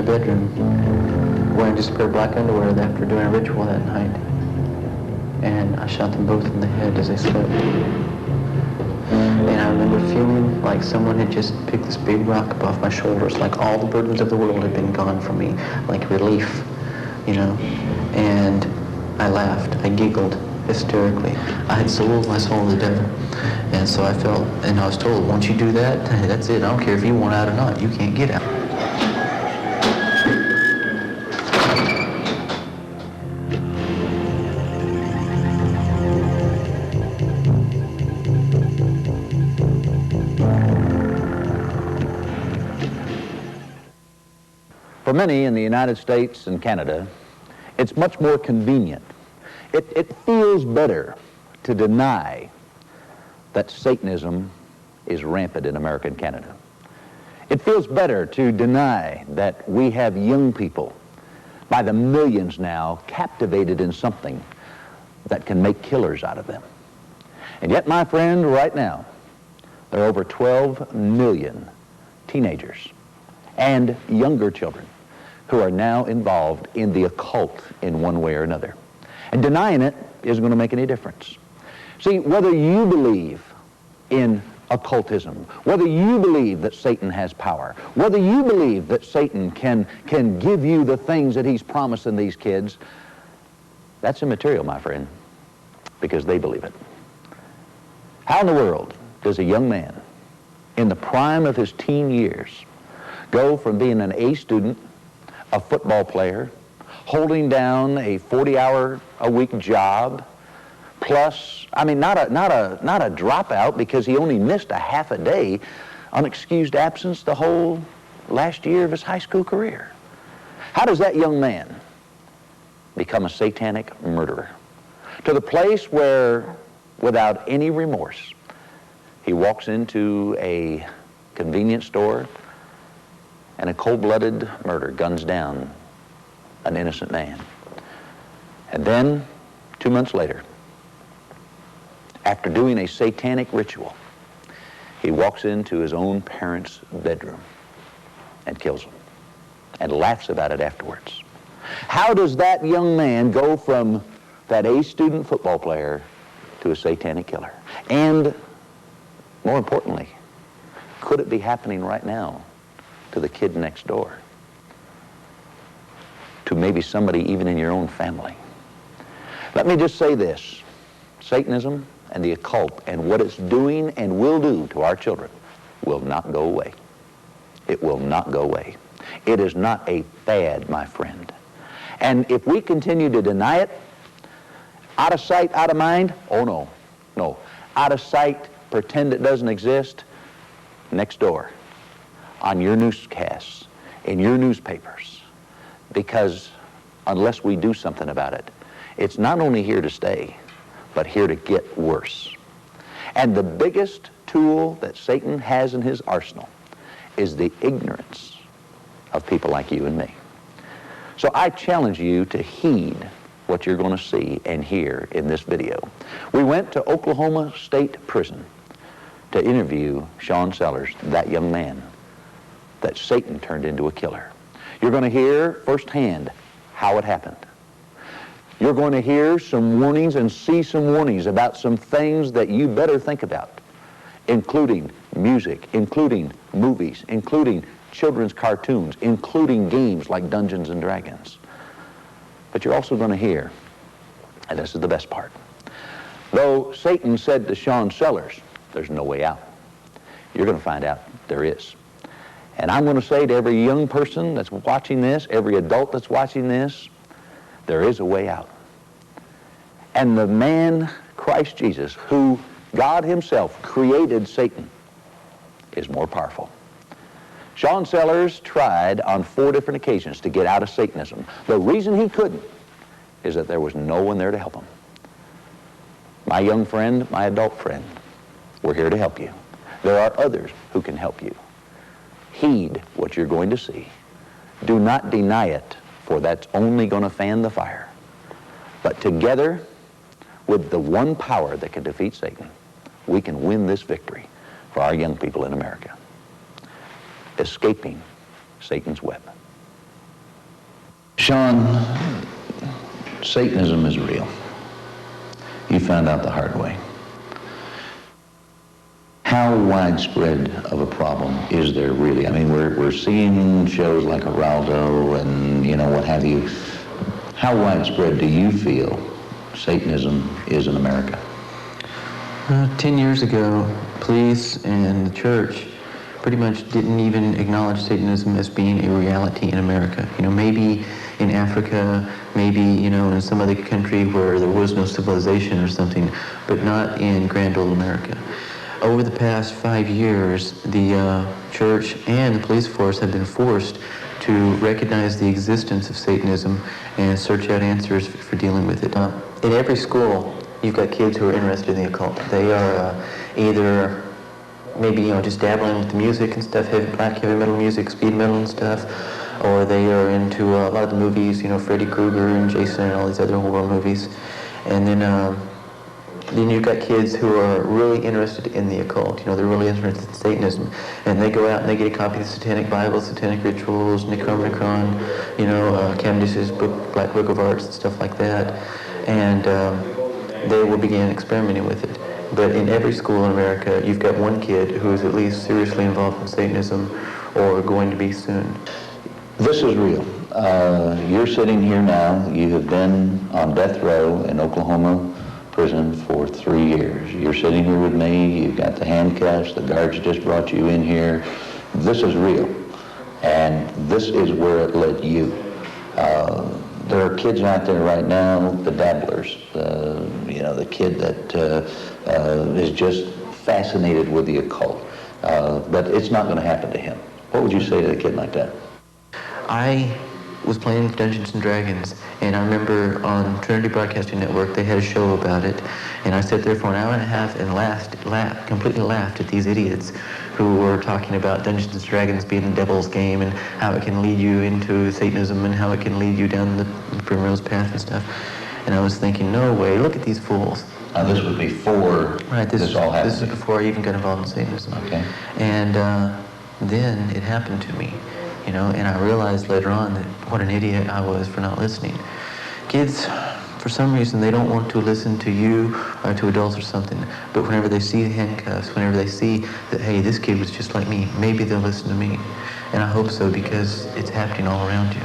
their bedroom wearing just a pair of black underwear after doing a ritual that night. And I shot them both in the head as they slept. And I remember feeling like someone had just picked this big rock up off my shoulders, like all the burdens of the world had been gone from me, like relief, you know. And I laughed, I giggled hysterically. I had sold my soul to the devil. And so I felt, and I was told, once you do that, that's it. I don't care if you want out or not, you can't get out. For many in the United States and Canada, it's much more convenient. It feels better to deny that Satanism is rampant in America and Canada. It feels better to deny that we have young people, by the millions now, captivated in something that can make killers out of them. And yet, my friend, right now, there are over 12 million teenagers and younger children who are now involved in the occult in one way or another. And denying it isn't going to make any difference. See, whether you believe in occultism, whether you believe that Satan has power, whether you believe that Satan can give you the things that he's promising these kids, that's immaterial, my friend, because they believe it. How in the world does a young man in the prime of his teen years go from being an A student, a football player, holding down a 40-hour-a-week job, plus, I mean, not a dropout because he only missed a half a day, unexcused absence the whole last year of his high school career. How does that young man become a satanic murderer? To the place where, without any remorse, he walks into a convenience store and a cold-blooded murder guns down an innocent man. And then, 2 months later, after doing a satanic ritual, he walks into his own parents' bedroom and kills them and laughs about it afterwards. How does that young man go from that A student football player to a satanic killer? And more importantly, could it be happening right now to the kid next door? To maybe somebody even in your own family? Let me just say this. Satanism and the occult and what it's doing and will do to our children will not go away. It will not go away. It is not a fad, my friend. And if we continue to deny it, out of sight, out of mind, oh no, no. Out of sight, pretend it doesn't exist, next door, on your newscasts, in your newspapers. Because unless we do something about it, it's not only here to stay, but here to get worse. And the biggest tool that Satan has in his arsenal is the ignorance of people like you and me. So I challenge you to heed what you're going to see and hear in this video. We went to Oklahoma State Prison to interview Sean Sellers, that young man that Satan turned into a killer. You're going to hear firsthand how it happened. You're going to hear some warnings and see some warnings about some things that you better think about, including music, including movies, including children's cartoons, including games like Dungeons and Dragons. But you're also going to hear, and this is the best part, though Satan said to Sean Sellers, there's no way out, you're going to find out there is. And I'm going to say to every young person that's watching this, every adult that's watching this, there is a way out. And the man, Christ Jesus, who God himself created Satan, is more powerful. Sean Sellers tried on 4 different occasions to get out of Satanism. The reason he couldn't is that there was no one there to help him. My young friend, my adult friend, we're here to help you. There are others who can help you. Heed what you're going to see. Do not deny it, for that's only going to fan the fire. But together, with the one power that can defeat Satan, we can win this victory for our young people in America. Escaping Satan's web. Sean, Satanism is real. You found out the hard way. How widespread of a problem is there really? I mean, we're seeing shows like Geraldo and, you know, what have you. How widespread do you feel Satanism is in America? 10 years ago, police and the church pretty much didn't even acknowledge Satanism as being a reality in America. You know, maybe in Africa, maybe, you know, in some other country where there was no civilization or something, but not in grand old America. Over the past 5 years, the church and the police force have been forced to recognize the existence of Satanism and search out answers for dealing with it. In every school, you've got kids who are interested in the occult. They are either maybe, you know, just dabbling with the music and stuff, black heavy metal music, speed metal and stuff, or they are into a lot of the movies, you know, Freddy Krueger and Jason and all these other horror movies. And then you've got kids who are really interested in the occult. You know, they're really interested in Satanism. And they go out and they get a copy of the Satanic Bible, Satanic Rituals, Necronomicon, you know, Cavendish's book, Black Book of Arts, and stuff like that. And they will begin experimenting with it. But in every school in America, you've got one kid who is at least seriously involved in Satanism or going to be soon. This is real. You're sitting here now. You have been on death row in Oklahoma prison for 3 years. You're sitting here with me. You've got the handcuffs. The guards just brought you in here. This is real. And this is where it led you. There are kids out there right now, the dabblers, you know, the kid that is just fascinated with the occult. But it's not going to happen to him. What would you say to a kid like that? I was playing Dungeons & Dragons, and I remember on Trinity Broadcasting Network, they had a show about it, and I sat there for an hour and a half and completely laughed at these idiots who were talking about Dungeons & Dragons being the devil's game and how it can lead you into Satanism and how it can lead you down the primrose path and stuff. And I was thinking, no way, look at these fools. Now this would be before this all happened. This is before I even got involved in Satanism. Okay. And then it happened to me, you know, and I realized later on that what an idiot I was for not listening. Kids, for some reason, they don't want to listen to you or to adults or something, but whenever they see the handcuffs, whenever they see that, hey, this kid was just like me, maybe they'll listen to me. And I hope so, because it's happening all around you.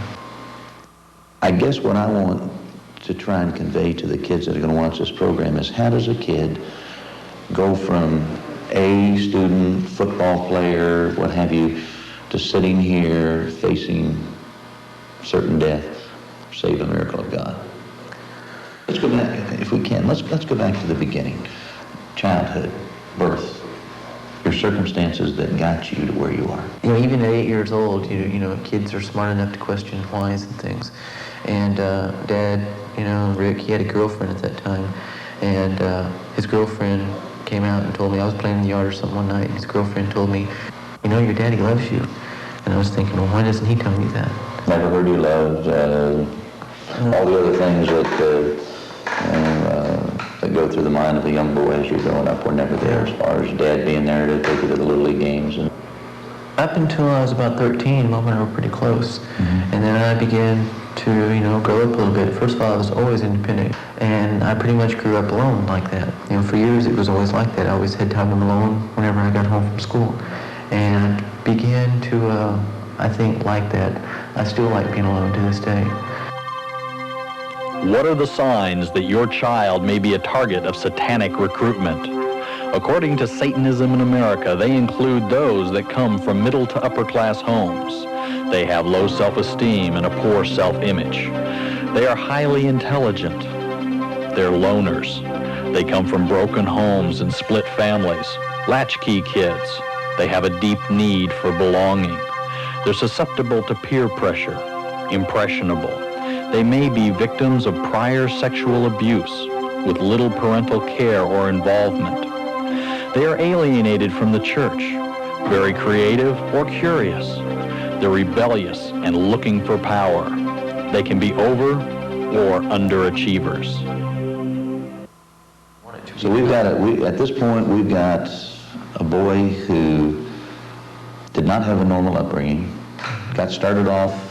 I guess what I want to try and convey to the kids that are going to watch this program is, how does a kid go from a student, football player, what have you, to sitting here facing certain death, save a miracle of God? Let's go back, if we can, let's go back to the beginning. Childhood, birth, your circumstances that got you to where you are. You know, even at 8 years old, you know, kids are smart enough to question whys and things. And Dad, you know, Rick, he had a girlfriend at that time, and his girlfriend came out and told me, I was playing in the yard or something one night, and his girlfriend told me, you know, your daddy loves you. And I was thinking, well, why doesn't he tell me that? Never heard you loved, all the other things that go through the mind of a young boy as you're growing up were never there, as far as Dad being there to take you to the Little League games. And up until I was about 13, Mom and I were pretty close. Mm-hmm. And then I began to, you know, grow up a little bit. First of all, I was always independent, and I pretty much grew up alone like that. You know, for years it was always like that. I always had time alone whenever I got home from school, and began to, I think, like that. I still like being alone to this day. What are the signs that your child may be a target of satanic recruitment? According to Satanism in America, they include those that come from middle to upper class homes. They have low self-esteem and a poor self-image. They are highly intelligent. They're loners. They come from broken homes and split families. Latchkey kids. They have a deep need for belonging. They're susceptible to peer pressure, impressionable. They may be victims of prior sexual abuse with little parental care or involvement. They are alienated from the church, very creative or curious. They're rebellious and looking for power. They can be over or underachievers. So at this point, we've got a boy who did not have a normal upbringing, got started off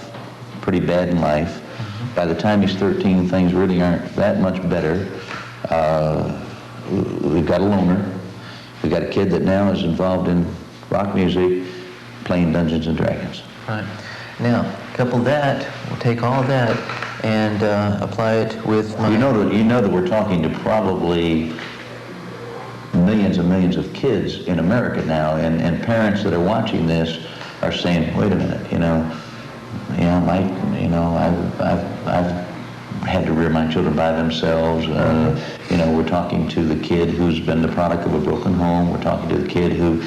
pretty bad in life, By the time he's 13, things really aren't that much better. We've got a loner. We've got a kid that now is involved in rock music, playing Dungeons and Dragons. Right. Now, couple that, we'll take all of that and apply it with my... You know that we're talking to probably millions and millions of kids in America now, and parents that are watching this are saying, wait a minute, I've had to rear my children by themselves. We're talking to the kid who's been the product of a broken home. We're talking to the kid who,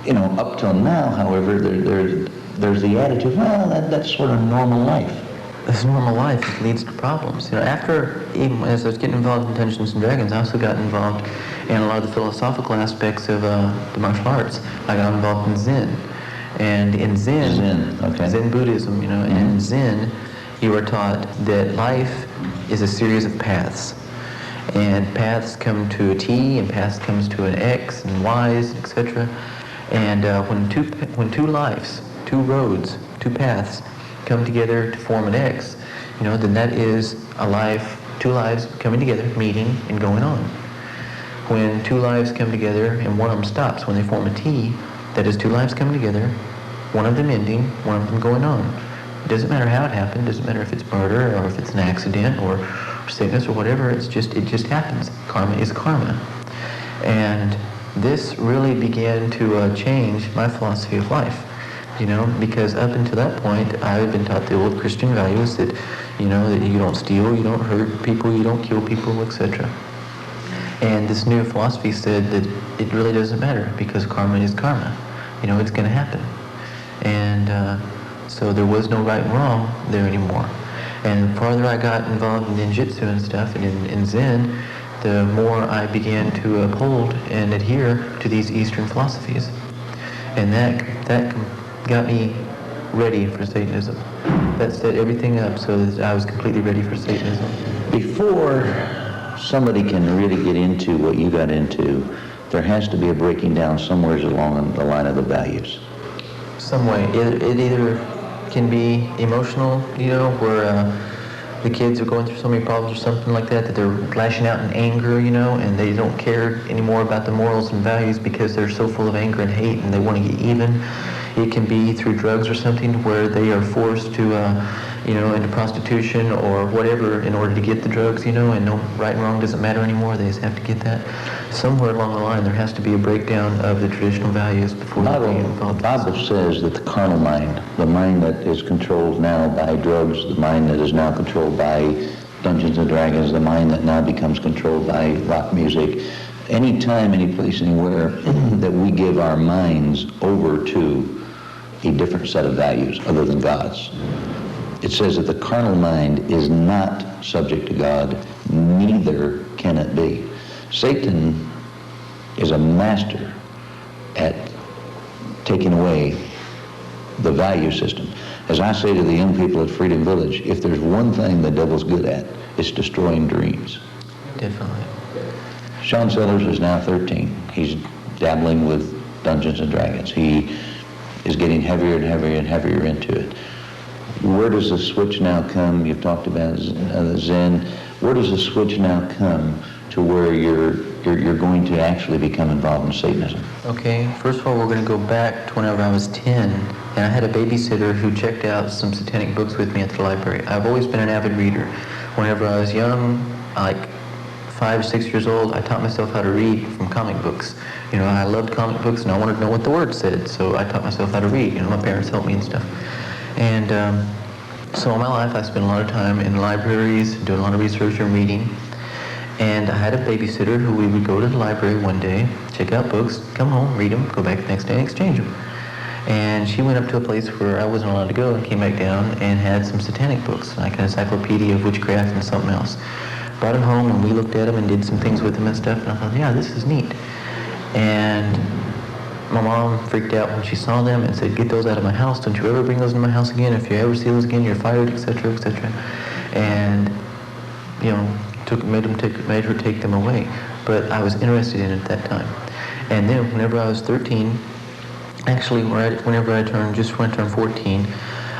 up till now, however, there's the attitude, well, that's sort of normal life. This normal life, it leads to problems. After, even as I was getting involved in Dungeons and Dragons, I also got involved in a lot of the philosophical aspects of the martial arts. I got involved in Zen. And in Zen Buddhism, and in Zen, you are taught that life is a series of paths. And paths come to a T, and paths comes to an X, and Y's, etc. And when two lives, two roads, two paths come together to form an X, then that is a life, two lives coming together, meeting, and going on. When two lives come together and one of them stops, when they form a T, that is two lives coming together, one of them ending, one of them going on. It doesn't matter how it happened, it doesn't matter if it's murder or if it's an accident or sickness or whatever, it just happens. Karma is karma. And this really began to change my philosophy of life. Because up until that point, I had been taught the old Christian values that, that you don't steal, you don't hurt people, you don't kill people, etc. And this new philosophy said that it really doesn't matter because karma is karma. It's going to happen. And so there was no right and wrong there anymore. And the farther I got involved in ninjutsu and stuff and in Zen, the more I began to uphold and adhere to these Eastern philosophies. And that got me ready for Satanism. That set everything up so that I was completely ready for Satanism. Before somebody can really get into what you got into, there has to be a breaking down somewhere along the line of the values. Some way. It either can be emotional, where the kids are going through so many problems or something like that they're lashing out in anger, and they don't care anymore about the morals and values because they're so full of anger and hate and they want to get even. It can be through drugs or something where they are forced to, into prostitution or whatever in order to get the drugs, and no right and wrong doesn't matter anymore. They just have to get that. Somewhere along the line, there has to be a breakdown of the traditional values before they get involved. The Bible says that the carnal mind, the mind that is controlled now by drugs, the mind that is now controlled by Dungeons and Dragons, the mind that now becomes controlled by rock music, anytime, any place, anywhere that we give our minds over to a different set of values other than God's, it says that the carnal mind is not subject to God, neither can it be. Satan is a master at taking away the value system. As I say to the young people at Freedom Village, if there's one thing the devil's good at, it's destroying dreams. Definitely. Sean Sellers is now 13. He's dabbling with Dungeons and Dragons. He is getting heavier and heavier and heavier into it. Where does the switch now come? You've talked about Zen. Where does the switch now come to where you're going to actually become involved in Satanism? Okay, first of all, we're going to go back to whenever I was 10, and I had a babysitter who checked out some satanic books with me at the library. I've always been an avid reader. Whenever I was young, like 5 or 6 years old, I taught myself how to read from comic books. I loved comic books, and I wanted to know what the words said, so I taught myself how to read. My parents helped me and stuff. And so in my life, I spent a lot of time in libraries, doing a lot of research and reading. And I had a babysitter who we would go to the library one day, check out books, come home, read them, go back the next day and exchange them. And she went up to a place where I wasn't allowed to go and came back down and had some satanic books, like an encyclopedia of witchcraft and something else. Brought them home and we looked at them and did some things with them and stuff. And I thought, yeah, this is neat. And my mom freaked out when she saw them and said, get those out of my house. Don't you ever bring those in my house again. If you ever see those again, you're fired, etc., etc. And, made her take them away. But I was interested in it at that time. And then whenever I was 13, actually whenever I turned 14,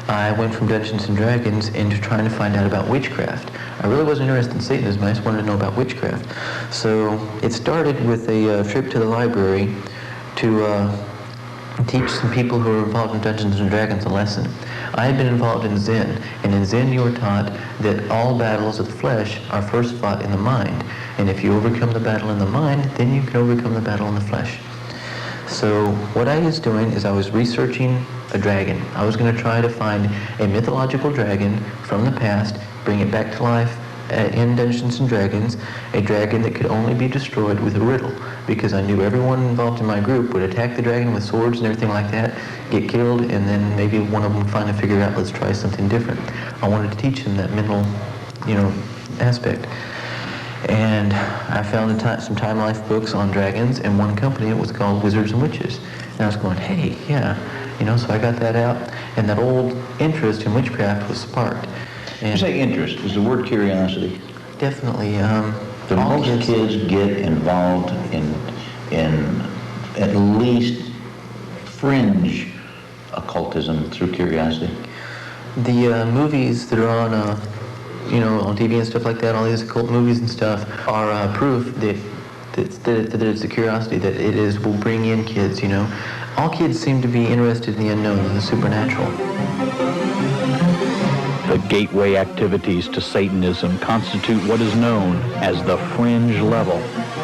I went from Dungeons and Dragons into trying to find out about witchcraft. I really wasn't interested in Satanism, I just wanted to know about witchcraft. So it started with a trip to the library to teach some people who were involved in Dungeons and Dragons a lesson. I had been involved in Zen, and in Zen you were taught that all battles of the flesh are first fought in the mind. And if you overcome the battle in the mind, then you can overcome the battle in the flesh. So what I was doing is I was researching a dragon. I was going to try to find a mythological dragon from the past, bring it back to life in Dungeons and Dragons, a dragon that could only be destroyed with a riddle, because I knew everyone involved in my group would attack the dragon with swords and everything like that, get killed, and then maybe one of them would finally figure out, let's try something different. I wanted to teach them that mental, aspect. And I found some Time Life books on dragons, and one company, it was called Wizards and Witches. And I was going, hey, yeah, so I got that out, and that old interest in witchcraft was sparked. And You say interest. Is the word curiosity? definitely. Do most kids get involved in at least fringe occultism through curiosity? The movies that are on, on TV and stuff like that, all these occult movies and stuff, are proof that it's a curiosity, that will bring in kids, All kids seem to be interested in the unknown, in the supernatural. The gateway activities to Satanism constitute what is known as the fringe level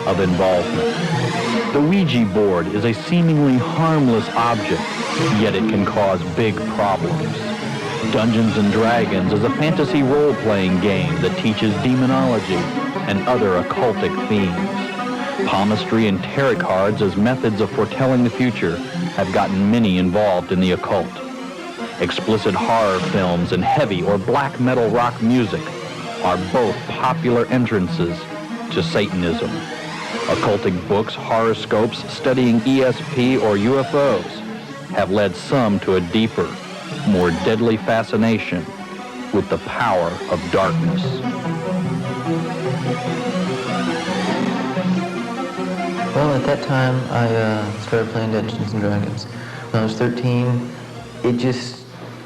of involvement. The Ouija board is a seemingly harmless object, yet it can cause big problems. Dungeons and Dragons is a fantasy role-playing game that teaches demonology and other occultic themes. Palmistry and tarot cards as methods of foretelling the future have gotten many involved in the occult. Explicit horror films and heavy or black metal rock music are both popular entrances to Satanism. Occultic books, horoscopes, studying ESP or UFOs have led some to a deeper, more deadly fascination with the power of darkness. Well, at that time, I started playing Dungeons and Dragons. When I was 13,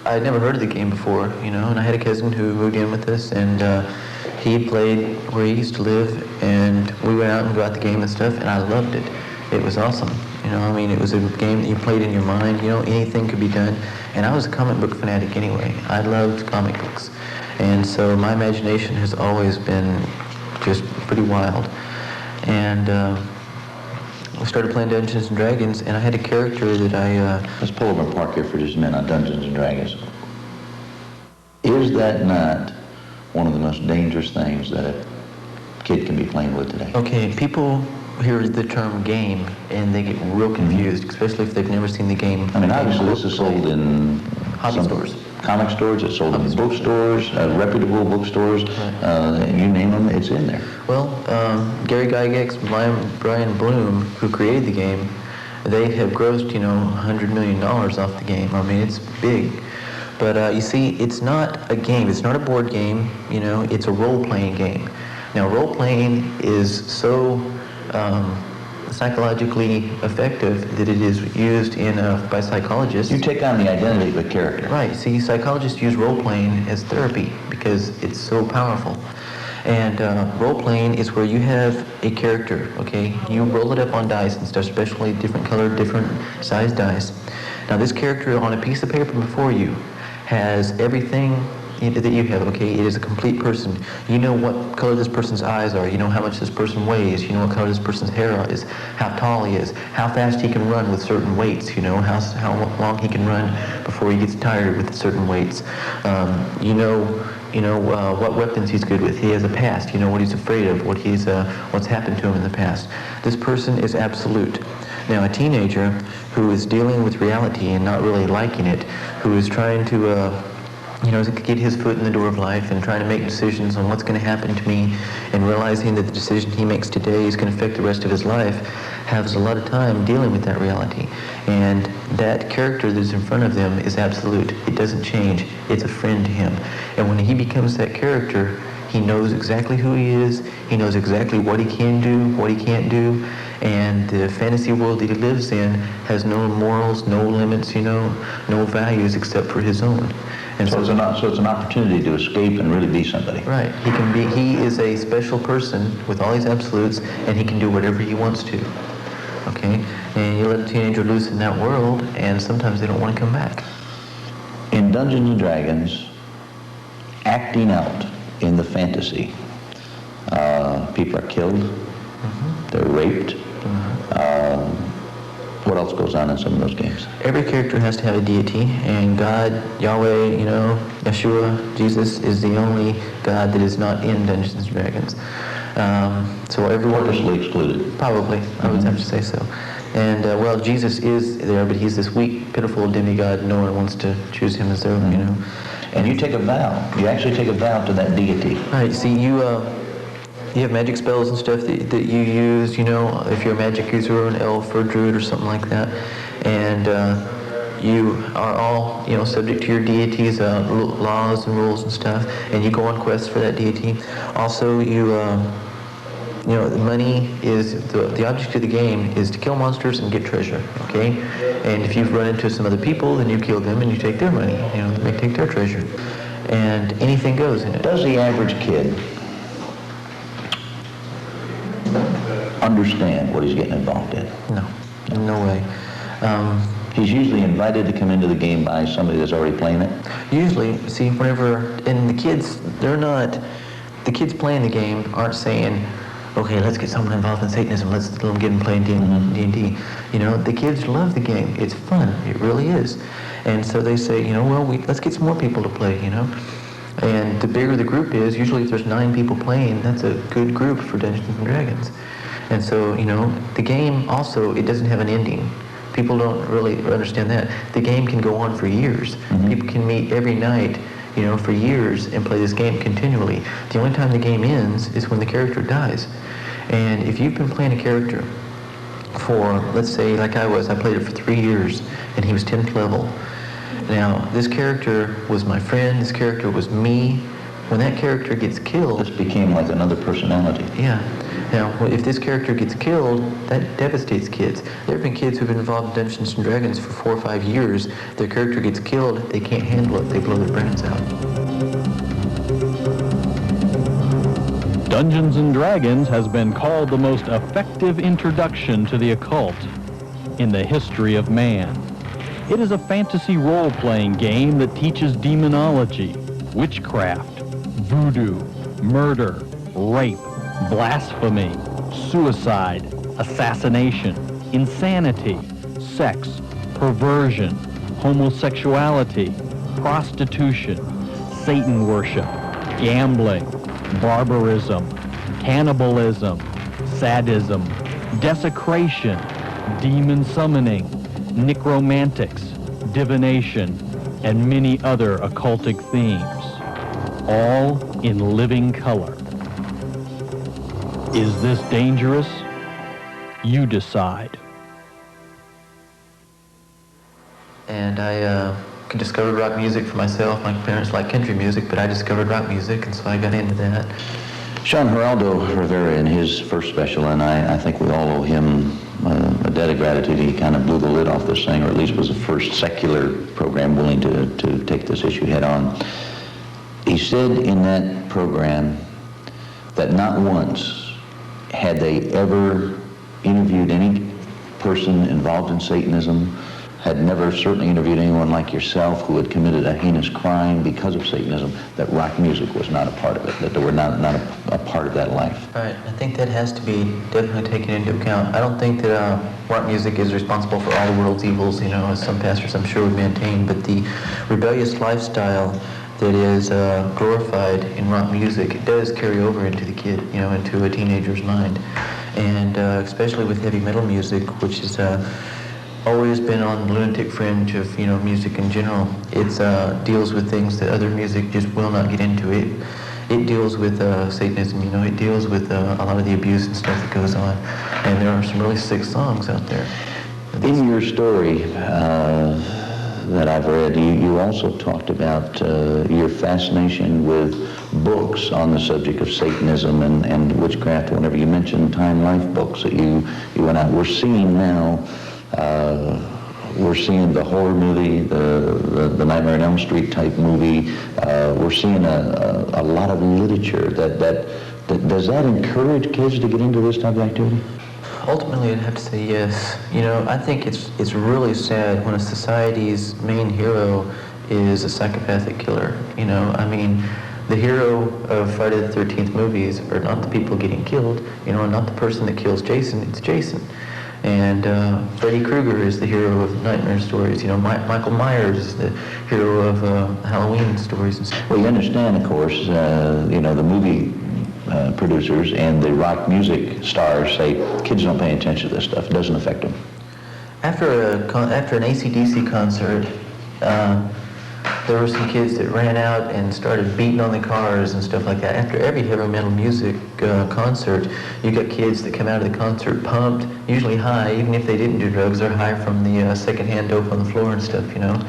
I had never heard of the game before, and I had a cousin who moved in with us, and he played where he used to live, and we went out and got the game and stuff, and I loved it. It was awesome. It was a game that you played in your mind, anything could be done. And I was a comic book fanatic anyway. I loved comic books. And so my imagination has always been just pretty wild. And I started playing Dungeons and Dragons, and I had a character that Let's pull over and park here for just a minute on Dungeons and Dragons. Is that not one of the most dangerous things that a kid can be playing with today? Okay, people hear the term game, and they get real confused, especially if they've never seen the game. Obviously this is sold in hobby stores. Comic stores, it's sold in bookstores, reputable bookstores, you name them, it's in there. Well, Gary Gygax, Brian Bloom, who created the game, they have grossed, $100 million off the game. It's big. But you see, it's not a game. It's not a board game. It's a role-playing game. Now, role-playing is so psychologically effective that it is used by psychologists. You take on the identity of a character. Right. See, psychologists use role-playing as therapy because it's so powerful. And role-playing is where you have a character, okay? You roll it up on dice and stuff, especially different colored, different sized dice. Now, this character on a piece of paper before you has everything that you have, okay? It is a complete person. You know what color this person's eyes are. You know how much this person weighs. You know what color this person's hair is, how tall he is, how fast he can run with certain weights, how long he can run before he gets tired with certain weights. What weapons he's good with. He has a past. You know what he's afraid of, what's happened to him in the past. This person is absolute. Now, a teenager who is dealing with reality and not really liking it, who is trying to get his foot in the door of life and trying to make decisions on what's going to happen to me, and realizing that the decision he makes today is going to affect the rest of his life, has a lot of time dealing with that reality. And that character that's in front of them is absolute. It doesn't change. It's a friend to him. And when he becomes that character, He knows exactly who he is. He knows exactly what he can do, what he can't do. And the fantasy world that he lives in has no morals, no limits, no values except for his own. And so it's an opportunity to escape and really be somebody. Right. He is a special person with all these absolutes, and he can do whatever he wants to. Okay? And you let a teenager loose in that world, and sometimes they don't want to come back. In Dungeons and Dragons, acting out in the fantasy, people are killed, they're raped. What else goes on in some of those games? Every character has to have a deity, and God, Yahweh, Yeshua, Jesus is the only God that is not in Dungeons and Dragons. So everyone... Purposely excluded. Probably, I would have to say so. And, well, Jesus is there, but he's this weak, pitiful demigod. No one wants to choose him as their own, And you take a vow. You actually take a vow to that deity. Right, see, you have magic spells and stuff that you use, if you're a magic user or an elf or a druid or something like that. And you are all, subject to your deity's laws and rules and stuff. And you go on quests for that deity. Also, the money is, the object of the game is to kill monsters and get treasure, okay? And if you've run into some other people, then you kill them and you take their money, they take their treasure. And anything goes in it. Does the average kid understand what he's getting involved in? No way. He's usually invited to come into the game by somebody that's already playing it? Usually, see, and the kids playing the game aren't saying, okay, let's get someone involved in Satanism, let's let them get and play D&D. The kids love the game. It's fun. It really is. And so they say, let's get some more people to play, And the bigger the group is, usually if there's 9 people playing, that's a good group for Dungeons and Dragons. And so, the game also, it doesn't have an ending. People don't really understand that. The game can go on for years. People can meet every night, for years and play this game continually. The only time the game ends is when the character dies. And if you've been playing a character for, let's say, like I played it for 3 years, and he was 10th level. Now, this character was my friend, this character was me. When that character gets killed... This became like another personality. Yeah. Now, if this character gets killed, that devastates kids. There have been kids who've been involved in Dungeons and Dragons for 4 or 5 years. Their character gets killed, they can't handle it, they blow their brains out. Dungeons and Dragons has been called the most effective introduction to the occult in the history of man. It is a fantasy role-playing game that teaches demonology, witchcraft, voodoo, murder, rape, blasphemy, suicide, assassination, insanity, sex, perversion, homosexuality, prostitution, Satan worship, gambling, barbarism, cannibalism, sadism, desecration, demon summoning, necromantics, divination, and many other occultic themes, all in living color. Is this dangerous? You decide. And I discovered rock music for myself. My parents liked country music, but I discovered rock music, and so I got into that. Sean Geraldo Rivera, in his first special, and I think we all owe him a debt of gratitude. He kind of blew the lid off this thing, or at least was the first secular program willing to take this issue head on. He said in that program that not once had they ever interviewed any person involved in Satanism, had never certainly interviewed anyone like yourself who had committed a heinous crime because of Satanism, that rock music was not a part of it, that they were not a part of that life. Right. I think that has to be definitely taken into account. I don't think that rock music is responsible for all the world's evils, as some pastors I'm sure would maintain, but the rebellious lifestyle that is glorified in rock music, it does carry over into the kid, into a teenager's mind. And especially with heavy metal music, which is always been on the lunatic fringe of, music in general. It deals with things that other music just will not get into. It deals with Satanism, it deals with a lot of the abuse and stuff that goes on. And there are some really sick songs out there. In your story that I've read, you also talked about your fascination with books on the subject of Satanism and witchcraft. Whenever you mention Time Life books that you went out, we're seeing now, we're seeing the horror movie, the Nightmare on Elm Street type movie. We're seeing a lot of literature that does that encourage kids to get into this type of activity? Ultimately, I'd have to say yes. You know, I think it's really sad when a society's main hero is a psychopathic killer. You know, I mean, the hero of Friday the 13th movies are not the people getting killed, you know, not the person that kills Jason, it's Jason. And Freddy Krueger is the hero of nightmare stories. You know, Michael Myers is the hero of Halloween stories and stuff. Well, you understand, of course, you know, the movie producers and the rock music stars say kids don't pay attention to this stuff. It doesn't affect them. After an AC/DC concert, there were some kids that ran out and started beating on the cars and stuff like that. After every heavy metal music concert, you got kids that come out of the concert pumped, usually high, even if they didn't do drugs. They're high from the secondhand dope on the floor and stuff, you know.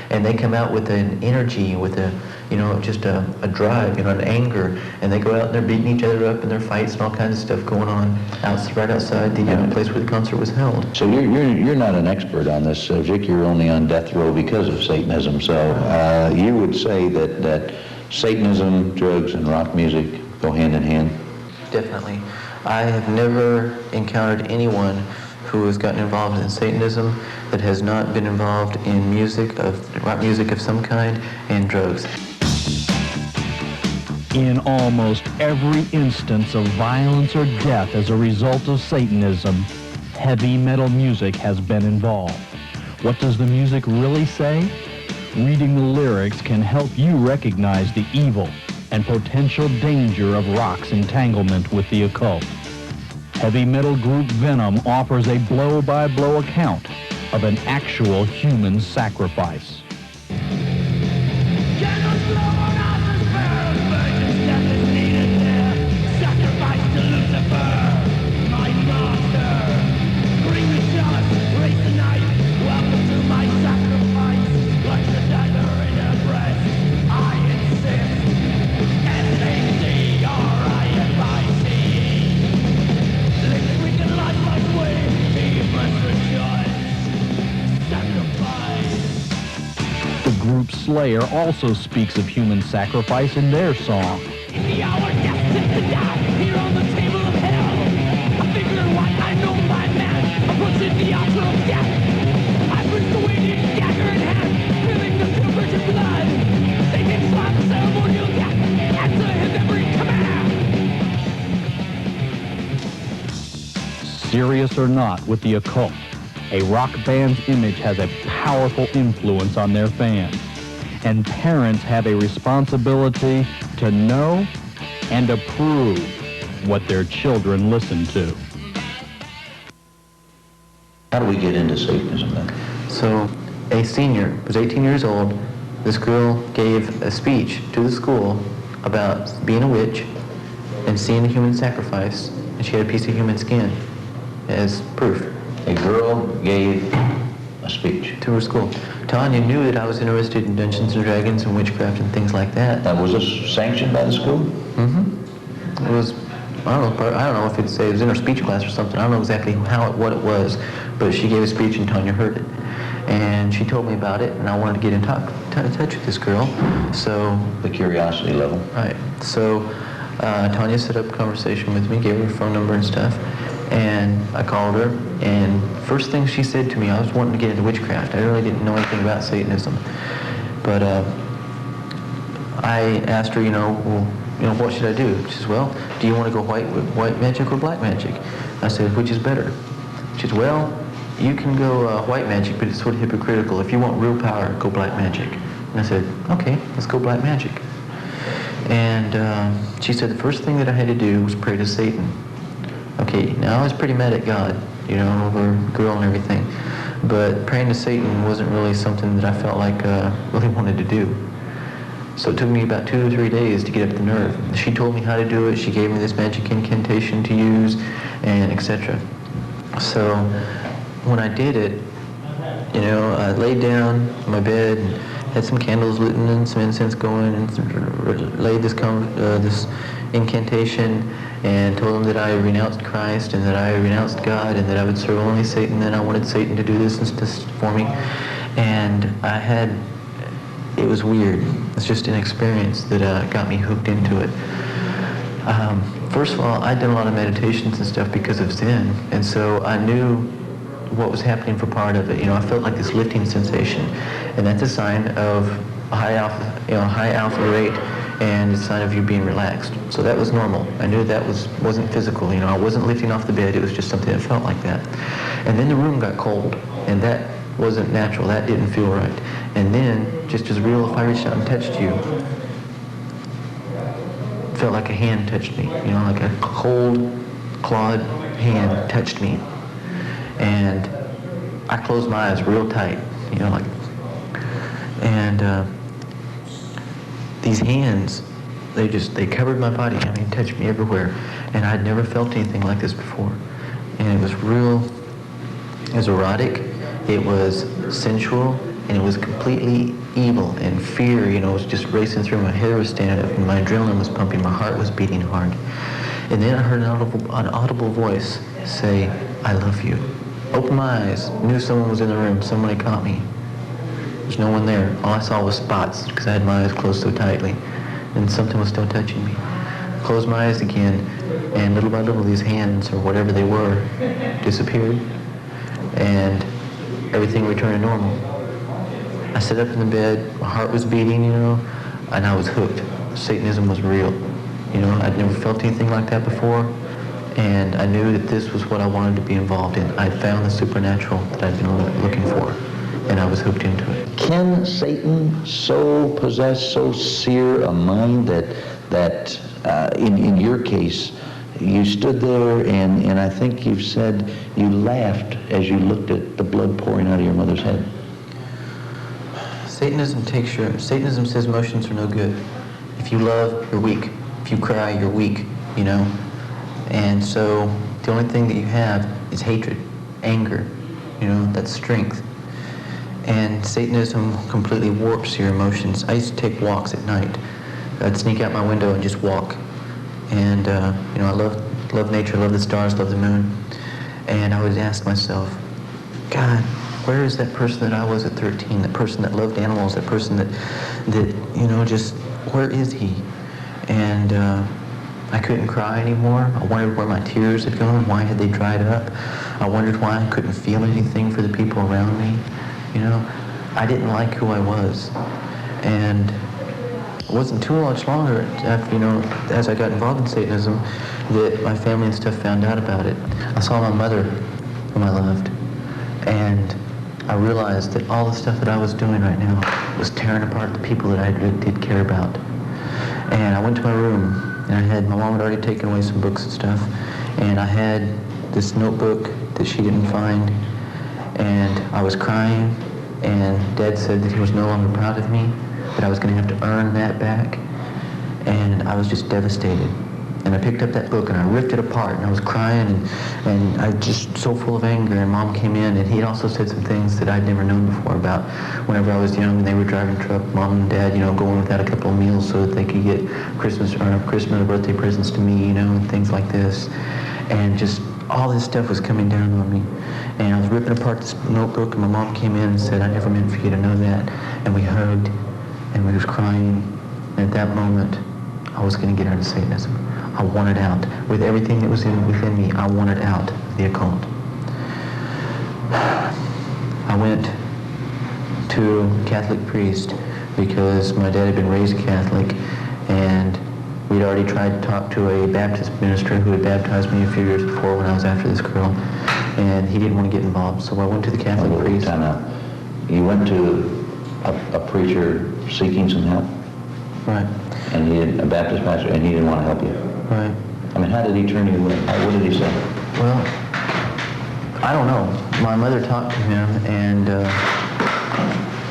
And they come out with an energy, with a, you know, just a drive, you know, an anger. And they go out and they're beating each other up and their fights and all kinds of stuff going on right outside the place where the concert was held. So you're not an expert on this subject. You're only on death row because of Satanism. So you would say that Satanism, drugs, and rock music go hand in hand? Definitely. I have never encountered anyone who has gotten involved in Satanism that has not been involved in rock music of some kind and drugs. In almost every instance of violence or death as a result of Satanism, heavy metal music has been involved. What does the music really say? Reading the lyrics can help you recognize the evil and potential danger of rock's entanglement with the occult. Heavy metal group Venom offers a blow-by-blow account of an actual human sacrifice. Slayer also speaks of human sacrifice in their song. In the hour destined to die, here on the table of hell, I figure what I know my man, approaching the altar of death. I bring the waiting dagger in hand, feeling the pure virgin blood. Satan slaughter ceremonial death, answer his every command. Serious or not with the occult, a rock band's image has a powerful influence on their fans. And parents have a responsibility to know and approve what their children listen to. How do we get into Satanism then? So a senior was 18 years old. This girl gave a speech to the school about being a witch and seeing a human sacrifice, and she had a piece of human skin as proof. A girl gave a speech to her school. Tanya knew that I was interested in Dungeons and Dragons and witchcraft and things like that. Was this sanctioned by the school? Mm-hmm. It was, I don't know if it'd say it was in her speech class or something. I don't know exactly what it was, but she gave a speech and Tanya heard it. And she told me about it, and I wanted to get in touch with this girl. So the curiosity level. Right. So Tanya set up a conversation with me, gave her phone number and stuff. And I called her, and first thing she said to me, I was wanting to get into witchcraft. I really didn't know anything about Satanism. But I asked her, well, what should I do? She says, well, do you want to go white magic or black magic? I said, which is better? She says, well, you can go white magic, but it's sort of hypocritical. If you want real power, go black magic. And I said, okay, let's go black magic. And she said the first thing that I had to do was pray to Satan. Okay, now I was pretty mad at God, over a girl and everything. But praying to Satan wasn't really something that I felt like really wanted to do. So it took me about 2 or 3 days to get up the nerve. She told me how to do it. She gave me this magic incantation to use, and etc. So when I did it, I laid down in my bed and had some candles lit and some incense going and some relayed this incantation and told him that I renounced Christ and that I renounced God and that I would serve only Satan, and I wanted Satan to do this and this for me. And it was weird. It's just an experience that got me hooked into it. First of all, I'd done a lot of meditations and stuff because of Zen, and so I knew what was happening for part of it. I felt like this lifting sensation, and that's a sign of a high alpha rate, and it's a sign of you being relaxed. So that was normal. I knew that wasn't physical. I wasn't lifting off the bed. It was just something that felt like that. And then the room got cold, and that wasn't natural. That didn't feel right. And then, just as real, if I reached out and touched you, it felt like a hand touched me. Like a cold, clawed hand touched me. And I closed my eyes real tight, and these hands, they covered my body. Touched me everywhere. And I'd never felt anything like this before. And it was real, it was erotic, it was sensual, and it was completely evil, and fear, was just racing through. My hair was standing up, and my adrenaline was pumping, my heart was beating hard. And then I heard an audible voice say, "I love you." Opened my eyes, knew someone was in the room, somebody caught me. There's no one there. All I saw was spots, because I had my eyes closed so tightly, and something was still touching me. Closed my eyes again, and little by little these hands, or whatever they were, disappeared, and everything returned to normal. I sat up in the bed, my heart was beating, and I was hooked. Satanism was real. I'd never felt anything like that before, and I knew that this was what I wanted to be involved in. I found the supernatural that I'd been looking for, and I was hooked into it. Can Satan so possess, so sear a mind that in your case, you stood there and I think you've said you laughed as you looked at the blood pouring out of your mother's head? Satanism says emotions are no good. If you love, you're weak. If you cry, you're weak, And so the only thing that you have is hatred, anger, that's strength. And Satanism completely warps your emotions. I used to take walks at night. I'd sneak out my window and just walk. And, I love nature, love the stars, love the moon. And I would ask myself, God, where is that person that I was at 13? That person that loved animals, that person that just, where is he? And I couldn't cry anymore. I wondered where my tears had gone. Why had they dried up? I wondered why I couldn't feel anything for the people around me. I didn't like who I was. And it wasn't too much longer after, as I got involved in Satanism, that my family and stuff found out about it. I saw my mother, whom I loved, and I realized that all the stuff that I was doing right now was tearing apart the people that I did care about. And I went to my room, and my mom had already taken away some books and stuff, and I had this notebook that she didn't find, and I was crying, and Dad said that he was no longer proud of me, that I was going to have to earn that back, and I was just devastated. And I picked up that book and I ripped it apart, and I was crying, and I just so full of anger. And Mom came in, and he also said some things that I'd never known before about whenever I was young and they were driving truck, Mom and Dad, going without a couple of meals so that they could get Christmas or birthday presents to me, and things like this. And just all this stuff was coming down on me. And I was ripping apart this notebook, and my mom came in and said, "I never meant for you to know that." And we hugged, and we was crying. And at that moment, I was going to get out of Satanism. I wanted out. With everything that was within me, I wanted out of the occult. I went to a Catholic priest because my dad had been raised Catholic, and we'd already tried to talk to a Baptist minister who had baptized me a few years before when I was after this girl, and he didn't want to get involved, so I went to the Catholic priest. Time out. You went to a preacher seeking some help? Right. And a Baptist pastor, and he didn't want to help you? Right. How did he turn you away? What did he say? Well, I don't know. My mother talked to him, and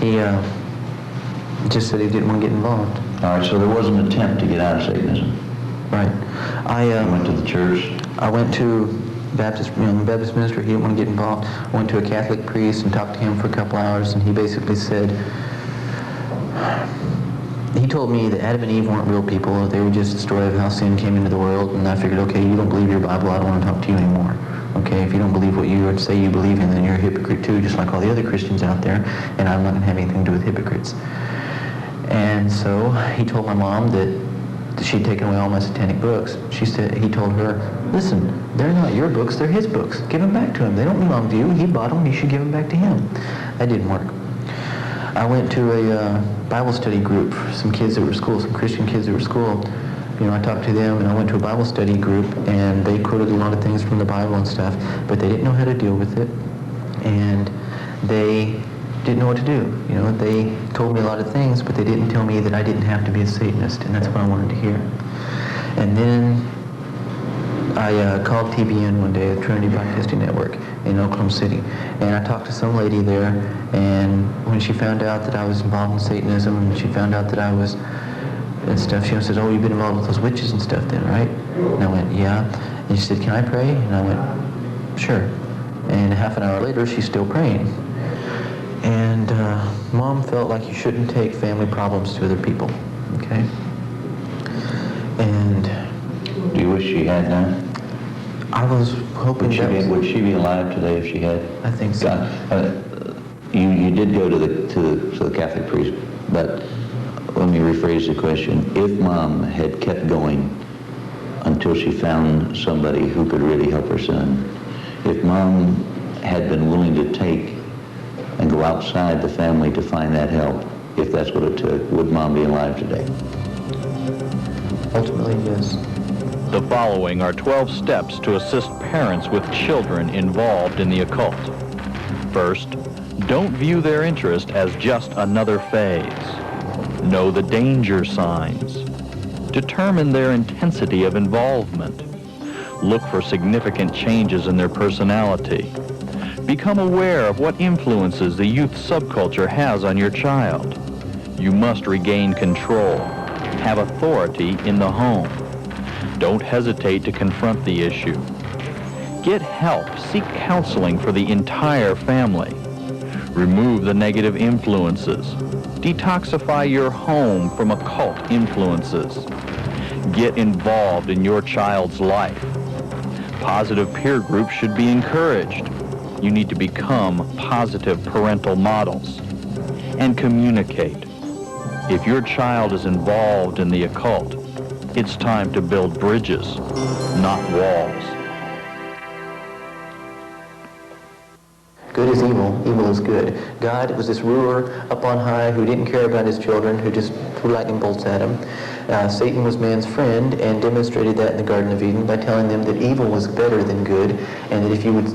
he just said he didn't want to get involved. All right, so there was an attempt to get out of Satanism. Right. You went to the church? I went to Baptist minister. He didn't want to get involved. I went to a Catholic priest and talked to him for a couple hours, and he basically said, he told me that Adam and Eve weren't real people. They were just a story of how sin came into the world. And I figured, okay, you don't believe your Bible, I don't want to talk to you anymore. Okay, if you don't believe what you would say you believe in, then you're a hypocrite too, just like all the other Christians out there, and I'm not going to have anything to do with hypocrites. And so he told my mom that she'd taken away all my satanic books. He told her, listen, they're not your books, they're his books. Give them back to him. They don't belong to you. He bought them. You should give them back to him. That didn't work. I went to a Bible study group for some kids that were at school, some Christian kids that were at school. You know, I talked to them, and I went to a Bible study group, and they quoted a lot of things from the Bible and stuff, but they didn't know how to deal with it, and they didn't know what to do. You know, they told me a lot of things, but they didn't tell me that I didn't have to be a Satanist, and that's what I wanted to hear. And then I called TBN one day, the Trinity Broadcasting Network in Oklahoma City, and I talked to some lady there, and when she found out that I was involved in Satanism, and she found out that I was and stuff, she said, oh, you've been involved with those witches and stuff then, right? And I went, yeah. And she said, can I pray? And I went, sure. And half an hour later, she's still praying. And Mom felt like you shouldn't take family problems to other people, okay? And do you wish she had now? I was hoping would she be alive today if she had? I think so. You did go to the Catholic priest, but let me rephrase the question. If Mom had kept going until she found somebody who could really help her son, if Mom had been willing to take and go outside the family to find that help, if that's what it took, would Mom be alive today? Ultimately, yes. The following are 12 steps to assist parents with children involved in the occult. First, don't view their interest as just another phase. Know the danger signs. Determine their intensity of involvement. Look for significant changes in their personality. Become aware of what influences the youth subculture has on your child. You must regain control. Have authority in the home. Don't hesitate to confront the issue. Get help. Seek counseling for the entire family. Remove the negative influences. Detoxify your home from occult influences. Get involved in your child's life. Positive peer groups should be encouraged. You need to become positive parental models. And communicate. If your child is involved in the occult, it's time to build bridges, not walls. Good is evil, evil is good. God was this ruler up on high who didn't care about his children, who just threw lightning bolts at them. Satan was man's friend and demonstrated that in the Garden of Eden by telling them that evil was better than good, and that if you would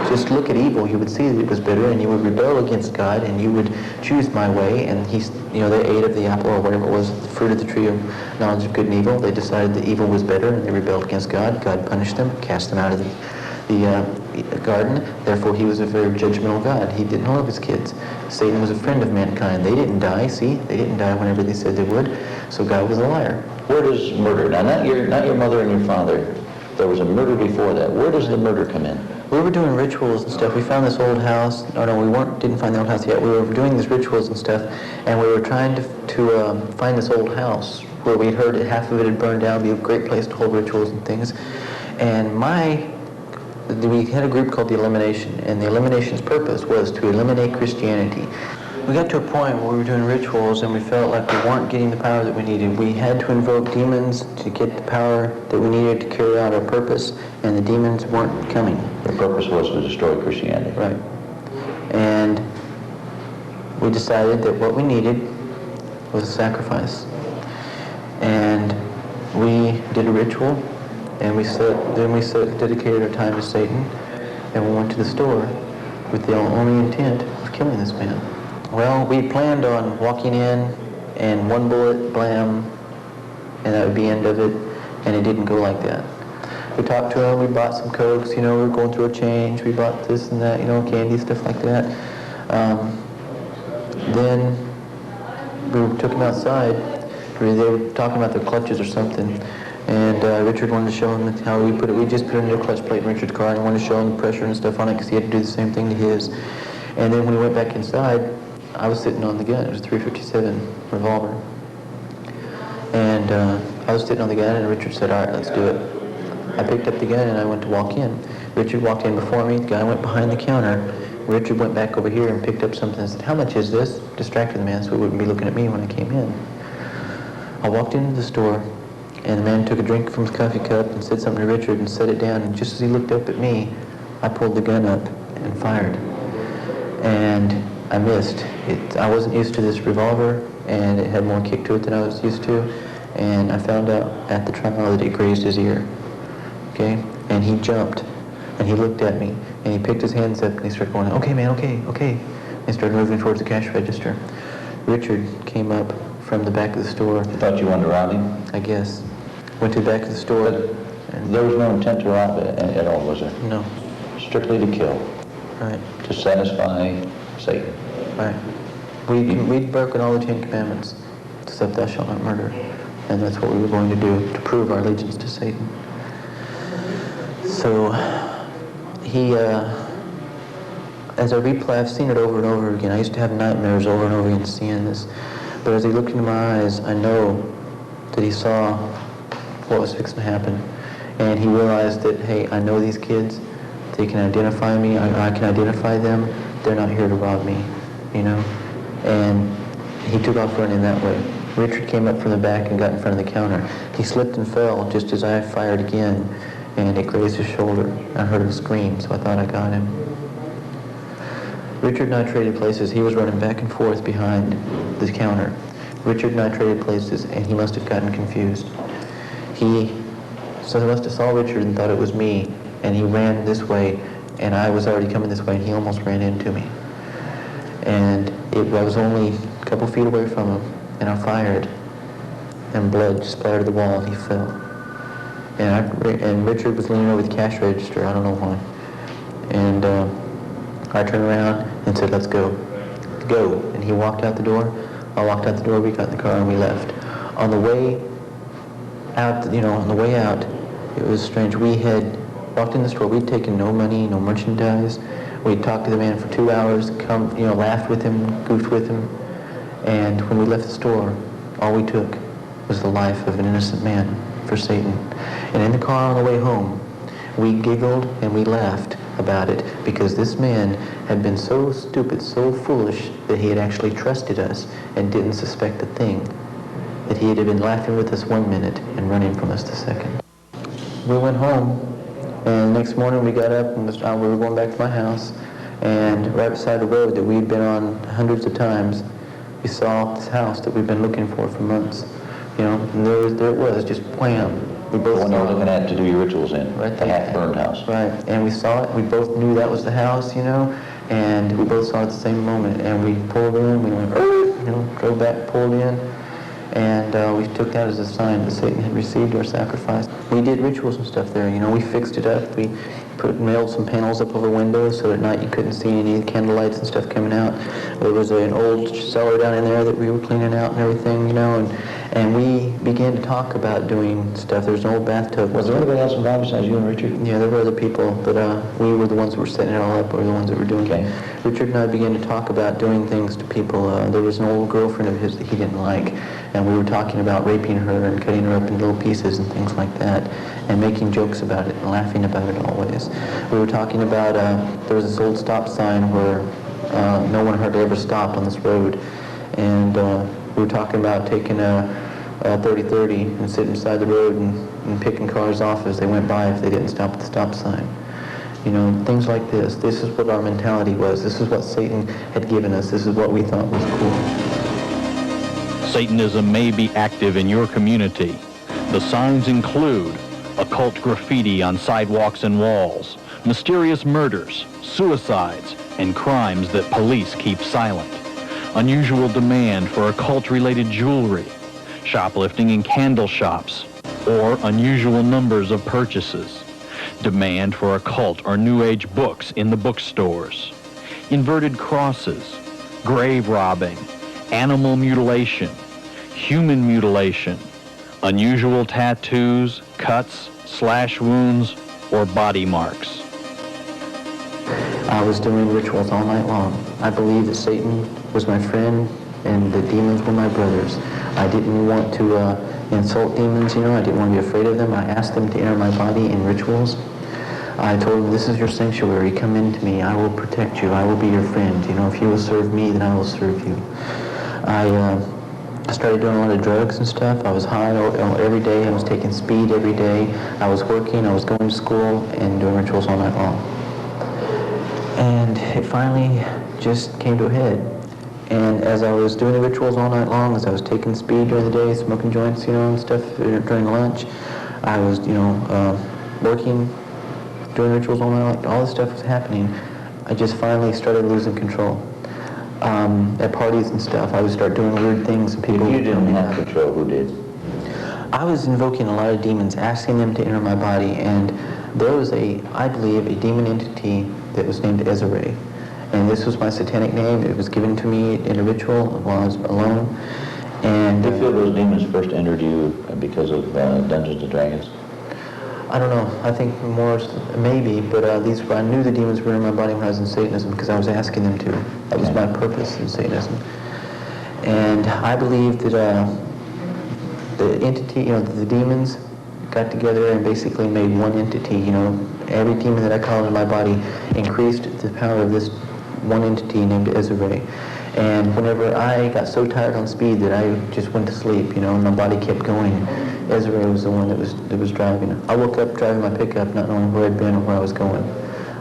just look at evil, you would see that it was better, and you would rebel against God, and you would choose my way. And they ate of the apple or whatever it was, the fruit of the tree of knowledge of good and evil. They decided that evil was better, and they rebelled against God. God punished them, cast them out of the garden. Therefore, he was a very judgmental God. He didn't love his kids. Satan was a friend of mankind. They didn't die. See, they didn't die whenever they said they would. So God was a liar. Where does murder? Now, not your mother and your father. There was a murder before that. Where does the murder come in? We were doing rituals and stuff. We found this old house. No, we didn't find the old house yet. We were doing these rituals and stuff, and we were trying to find this old house where we heard that half of it had burned down. It'd be a great place to hold rituals and things. And we had a group called the Elimination, and the Elimination's purpose was to eliminate Christianity. We got to a point where we were doing rituals and we felt like we weren't getting the power that we needed. We had to invoke demons to get the power that we needed to carry out our purpose, and the demons weren't coming. The purpose was to destroy Christianity. Right. And we decided that what we needed was a sacrifice. And we did a ritual, and we dedicated our time to Satan, and we went to the store with the only intent of killing this man. Well, we planned on walking in and one bullet, blam, and that would be the end of it, and it didn't go like that. We talked to him, we bought some Cokes, we were going through a change, we bought this and that, candy, stuff like that. Then we took him outside. They were talking about the clutches or something, and Richard wanted to show him how we put it. We just put it in a clutch plate in Richard's car, and I wanted to show him the pressure and stuff on it because he had to do the same thing to his. And then when we went back inside, I was sitting on the gun. It was a .357 revolver. And I was sitting on the gun, and Richard said, all right, let's do it. I picked up the gun, and I went to walk in. Richard walked in before me. The guy went behind the counter. Richard went back over here and picked up something and said, how much is this? Distracted the man so he wouldn't be looking at me when I came in. I walked into the store, and the man took a drink from his coffee cup and said something to Richard and set it down. And just as he looked up at me, I pulled the gun up and fired. And I missed. I wasn't used to this revolver, and it had more kick to it than I was used to. And I found out at the trial that it grazed his ear. Okay? And he jumped, and he looked at me, and he picked his hands up, and he started going, okay, man, okay, okay. And he started moving towards the cash register. Richard came up from the back of the store. You thought you wanted to rob him? I guess. Went to the back of the store. And there was no intent to rob at all, was there? No. Strictly to kill. Right. To satisfy Satan. Right. We'd broken all the 10 Commandments, except thou shalt not murder. And that's what we were going to do, to prove our allegiance to Satan. So, he, as I replay, I've seen it over and over again. I used to have nightmares over and over again seeing this. But as he looked into my eyes, I know that he saw what was fixing to happen. And he realized that, hey, I know these kids. They can identify me. I can identify them. They're not here to rob me, you know? And he took off running that way. Richard came up from the back and got in front of the counter. He slipped and fell just as I fired again, and it grazed his shoulder. I heard him scream, so I thought I got him. Richard and I traded places. He was running back and forth behind the counter. Richard and I traded places, and he must have gotten confused. He must have saw Richard and thought it was me, and he ran this way, and I was already coming this way, and he almost ran into me. And I was only a couple feet away from him, and I fired, and blood splattered the wall, and he fell. And Richard was leaning over the cash register, I don't know why. And I turned around and said, let's go. Go. And he walked out the door. I walked out the door, we got in the car, and we left. On the way out, it was strange. We had walked in the store. We'd taken no money, no merchandise. We talked to the man for 2 hours, laughed with him, goofed with him. And when we left the store, all we took was the life of an innocent man for Satan. And in the car on the way home, we giggled and we laughed about it because this man had been so stupid, so foolish, that he had actually trusted us and didn't suspect a thing. That he had been laughing with us 1 minute and running from us the second. We went home, and the next morning we got up and we were going back to my house, and right beside the road that we'd been on hundreds of times, we saw this house that we'd been looking for months. And there it was, just wham. We both the one you were looking at to do your rituals in, right, the half-burned house. Right, and we saw it. We both knew that was the house, and we both saw it at the same moment. And we pulled in, we went, drove back, pulled in, and we took that as a sign that Satan had received our sacrifice. We did rituals and stuff there, we fixed it up. We nailed some panels up over windows so at night you couldn't see any candle lights and stuff coming out. There was an old cellar down in there that we were cleaning out and everything, and we began to talk about doing stuff. There's an old bathtub. Was there anybody else involved besides you and Richard? Yeah, there were other people, but we were the ones that were setting it all up. We were the ones that were doing it. Richard and I began to talk about doing things to people. There was an old girlfriend of his that he didn't like, and we were talking about raping her and cutting her up in little pieces and things like that, and making jokes about it and laughing about it always. We were talking about, there was this old stop sign where no one hardly ever stopped on this road, and we were talking about taking a 30-30 and sitting beside the road and picking cars off as they went by if they didn't stop at the stop sign. Things like this. This is what our mentality was. This is what Satan had given us. This is what we thought was cool. Satanism may be active in your community. The signs include occult graffiti on sidewalks and walls, mysterious murders, suicides, and crimes that police keep silent, unusual demand for occult-related jewelry, shoplifting in candle shops, or unusual numbers of purchases, demand for occult or New Age books in the bookstores, inverted crosses, grave robbing, animal mutilation, human mutilation, unusual tattoos, cuts, slash wounds, or body marks. I was doing rituals all night long. I believed that Satan was my friend and the demons were my brothers. I didn't want to, insult demons, you know. I didn't want to be afraid of them. I asked them to enter my body in rituals. I told them, this is your sanctuary. Come into me. I will protect you. I will be your friend. You know, if you will serve me, then I will serve you. I started doing a lot of drugs and stuff. I was high every day. I was taking speed every day. I was working. I was going to school and doing rituals all night long. And it finally just came to a head. And as I was doing the rituals all night long, as I was taking speed during the day, smoking joints, you know, and stuff during lunch, I was, you know, working, doing rituals all night long. All this stuff was happening. I just finally started losing control. At parties and stuff, I would start doing weird things, and people. If you didn't have control, who did? I was invoking a lot of demons, asking them to enter my body, and there was I believe, a demon entity that was named Ezra. And this was my satanic name. It was given to me in a ritual while I was alone. And Do you feel those demons first entered you because of Dungeons and Dragons? I don't know. I think more, maybe, but I knew the demons were in my body when I was in Satanism because I was asking them to. That was my purpose in Satanism. And I believe that the entity, you know, the demons got together and basically made one entity. You know, every demon that I called in my body increased the power of this one entity named Ezra. And whenever I got so tired on speed that I just went to sleep, you know, and my body kept going, Ezra was the one that was driving. I woke up driving my pickup not knowing where I'd been or where I was going.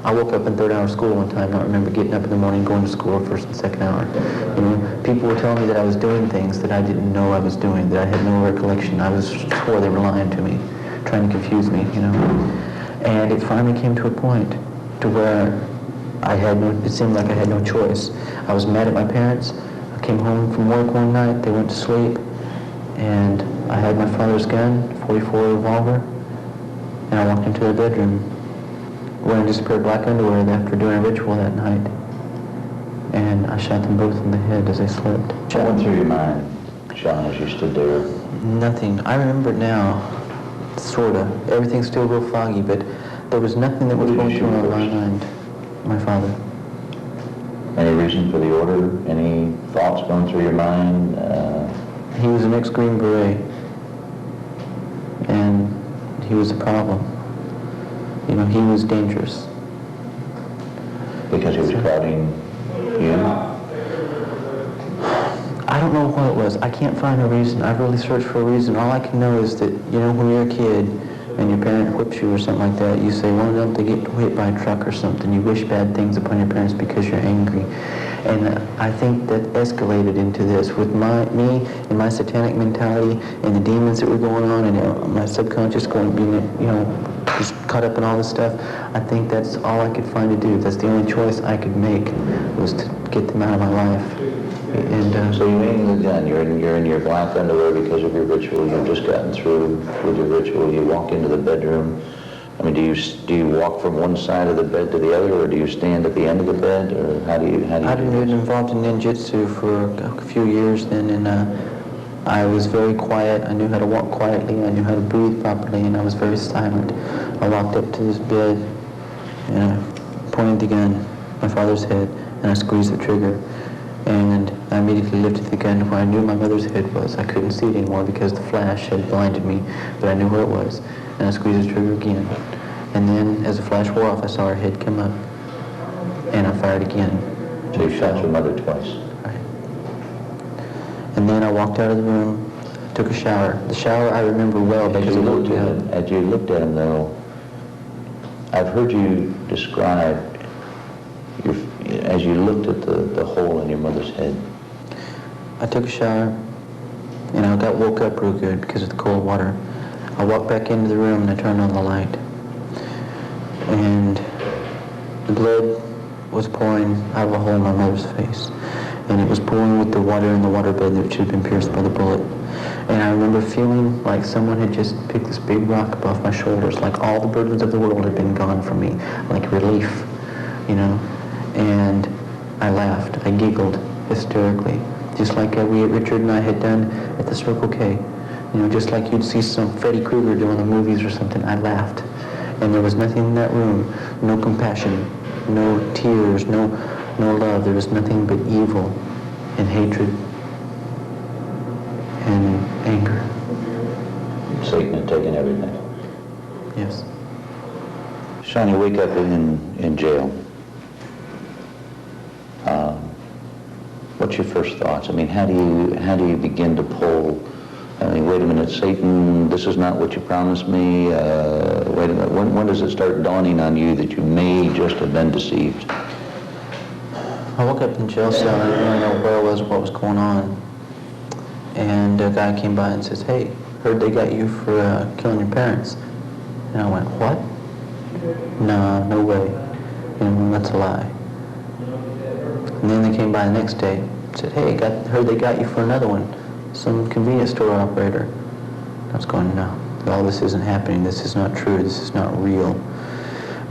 I woke up in third hour school one time, not remember getting up in the morning, going to school first and second hour. You know, people were telling me that I was doing things that I didn't know I was doing, that I had no recollection. I was swore they were lying to me, trying to confuse me, you know. And it finally came to a point to where it seemed like I had no choice. I was mad at my parents. I came home from work one night, they went to sleep, and I had my father's gun, .44 revolver, and I walked into their bedroom wearing just a pair of black underwear after doing a ritual that night. And I shot them both in the head as they slept. What went through your mind, Sean, as you stood there? Nothing. I remember it now, sorta. Everything's still real foggy, but there was nothing that was going through my mind. My father. Any reason for the order? Any thoughts going through your mind? He was an ex-Green Beret, and he was a problem. You know, he was dangerous. Because he was crowding you? I don't know what it was. I can't find a reason. I've really searched for a reason. All I can know is that, you know, when you're a kid and your parent whips you or something like that, you say, one of them to get hit by a truck or something. You wish bad things upon your parents because you're angry. And I think that escalated into this with me and my satanic mentality and the demons that were going on and my subconscious being, you know, just caught up in all this stuff. I think that's all I could find to do. That's the only choice I could make, was to get them out of my life. And so you aim the gun. You're in your black underwear because of your ritual. You've just gotten through with your ritual. You walk into the bedroom. I mean, do you walk from one side of the bed to the other, or do you stand at the end of the bed, or how do you I'd been involved in ninjutsu for a few years then, and I was very quiet. I knew how to walk quietly. I knew how to breathe properly, and I was very silent. I walked up to this bed, and I pointed the gun, my father's head, and I squeezed the trigger. And I immediately lifted the gun to where I knew my mother's head was. I couldn't see it anymore because the flash had blinded me, but I knew where it was. And I squeezed the trigger again. And then, as the flash wore off, I saw her head come up, and I fired again. So you shot your mother twice? Right. And then I walked out of the room, took a shower. The shower I remember well because it worked out. As you looked at him, though, I've heard you describe as you looked at the hole in your mother's head. I took a shower, and I woke up real good because of the cold water. I walked back into the room and I turned on the light. And the blood was pouring out of a hole in my mother's face. And it was pouring with the water in the waterbed that should have been pierced by the bullet. And I remember feeling like someone had just picked this big rock up off my shoulders, like all the burdens of the world had been gone from me, like relief, you know. And I laughed. I giggled hysterically, just like Richard and I had done at the Circle K. You know, just like you'd see some Freddy Krueger doing the movies or something. I laughed. And there was nothing in that room, no compassion, no tears, no love. There was nothing but evil and hatred and anger. Satan had taken everything. Yes. Sean, you wake up in jail. What's your first thoughts? I mean, how do you begin to pull? I mean, wait a minute, Satan, this is not what you promised me. Wait a minute, when does it start dawning on you that you may just have been deceived? I woke up in jail cell and I didn't really know where I was or what was going on. And a guy came by and says, "Hey, heard they got you for killing your parents." And I went, "What? No, no way. You know, that's a lie." And then they came by the next day and said, "Hey, heard they got you for another one, some convenience store operator." I was going, "No, all this isn't happening. This is not true. This is not real."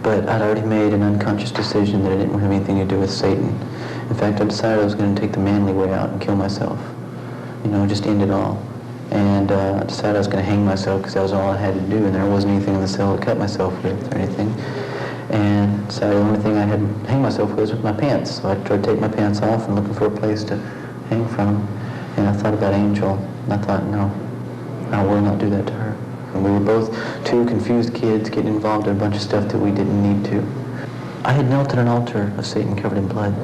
But I'd already made an unconscious decision that it didn't have anything to do with Satan. In fact, I decided I was going to take the manly way out and kill myself. You know, just end it all. And I decided I was going to hang myself because that was all I had to do, and there wasn't anything in the cell to cut myself with or anything. And so the only thing I had to hang myself with was my pants. So I tried to take my pants off and looking for a place to hang from. And I thought about Angel, and I thought, no, I will not do that to her. And we were both two confused kids getting involved in a bunch of stuff that we didn't need to. I had knelt at an altar of Satan covered in blood.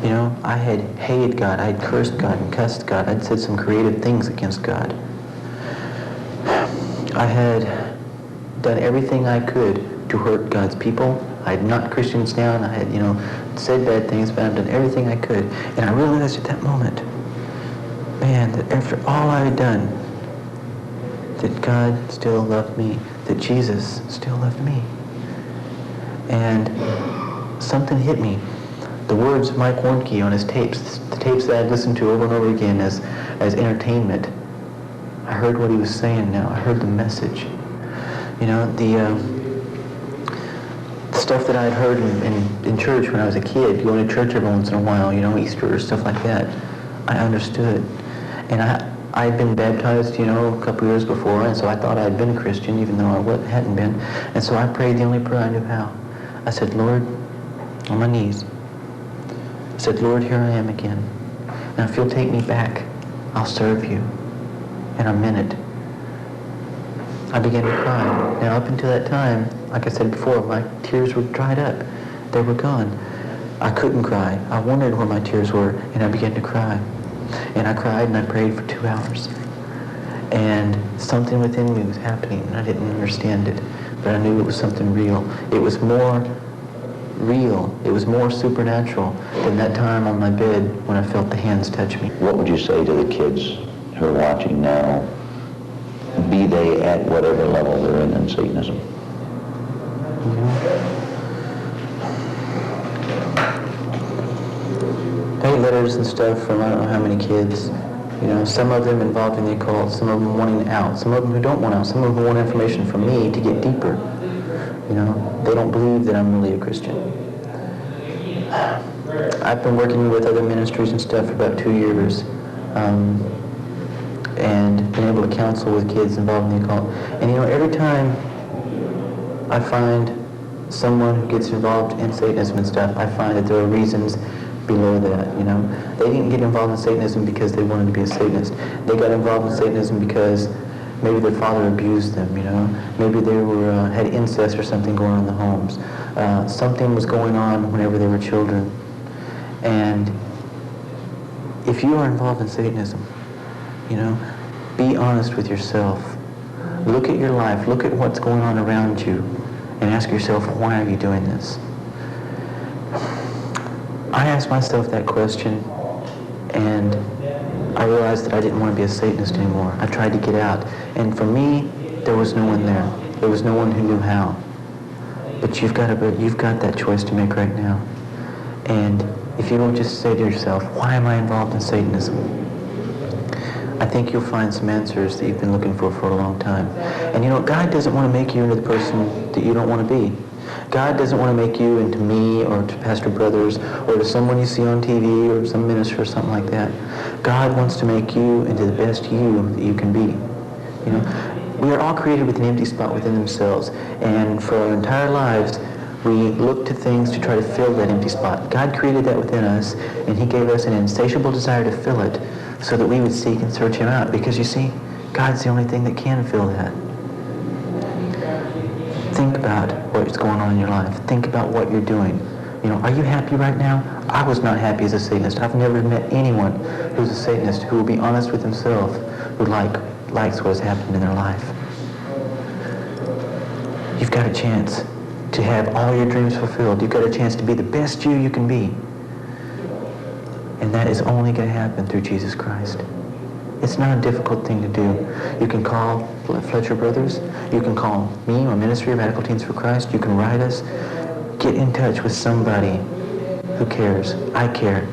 You know, I had hated God, I had cursed God and cussed God, I'd said some creative things against God. I had done everything I could to hurt God's people. I had knocked Christians down, I had, said bad things, but I'd done everything I could. And I realized at that moment, man, that after all I had done, that God still loved me, that Jesus still loved me. And something hit me. The words of Mike Warnke on his tapes, the tapes that I'd listened to over and over again as entertainment, I heard what he was saying now. I heard the message. You know, the stuff that I'd heard in church when I was a kid, going to church every once in a while, Easter or stuff like that, I understood. And I had been baptized, a couple years before, and so I thought I'd been a Christian, even though I hadn't been. And so I prayed the only prayer I knew how. I said, "Lord," on my knees, I said, "Lord, here I am again. Now if you'll take me back, I'll serve you." And I meant it. I began to cry. Now up until that time, like I said before, my tears were dried up. They were gone. I couldn't cry. I wondered where my tears were, and I began to cry. And I cried and I prayed for 2 hours. And something within me was happening, and I didn't understand it. But I knew it was something real. It was more real. It was more supernatural than that time on my bed when I felt the hands touch me. What would you say to the kids who are watching now, be they at whatever level they're in Satanism? I get letters and stuff from I don't know how many kids. Some of them involved in the occult, some of them wanting out, some of them who don't want out, some of them who want information from me to get deeper. They don't believe that I'm really a Christian. I've been working with other ministries and stuff for about 2 years, and been able to counsel with kids involved in the occult. And every time I find someone who gets involved in Satanism and stuff, I find that there are reasons below that. They didn't get involved in Satanism because they wanted to be a Satanist. They got involved in Satanism because maybe their father abused them, Maybe they had incest or something going on in the homes. Something was going on whenever they were children. And if you are involved in Satanism, be honest with yourself. Look at your life. Look at what's going on around you and ask yourself, why are you doing this? I asked myself that question, and I realized that I didn't want to be a Satanist anymore. I tried to get out, and for me, there was no one there. There was no one who knew how. But you've got that choice to make right now. And if you don't just say to yourself, why am I involved in Satanism? I think you'll find some answers that you've been looking for a long time. And God doesn't want to make you into the person that you don't want to be. God doesn't want to make you into me or to Pastor Brothers or to someone you see on TV or some minister or something like that. God wants to make you into the best you that you can be. We are all created with an empty spot within themselves, and for our entire lives, we look to things to try to fill that empty spot. God created that within us, and He gave us an insatiable desire to fill it so that we would seek and search Him out. Because you see, God's the only thing that can fill that. Think about what's going on in your life. Think about what you're doing. You know, are you happy right now? I was not happy as a Satanist. I've never met anyone who's a Satanist who will be honest with himself, who likes what has happened in their life. You've got a chance to have all your dreams fulfilled. You've got a chance to be the best you can be. And that is only going to happen through Jesus Christ. It's not a difficult thing to do. You can call Fletcher Brothers. You can call me or Ministry of Radical Teens for Christ. You can write us. Get in touch with somebody who cares. I care.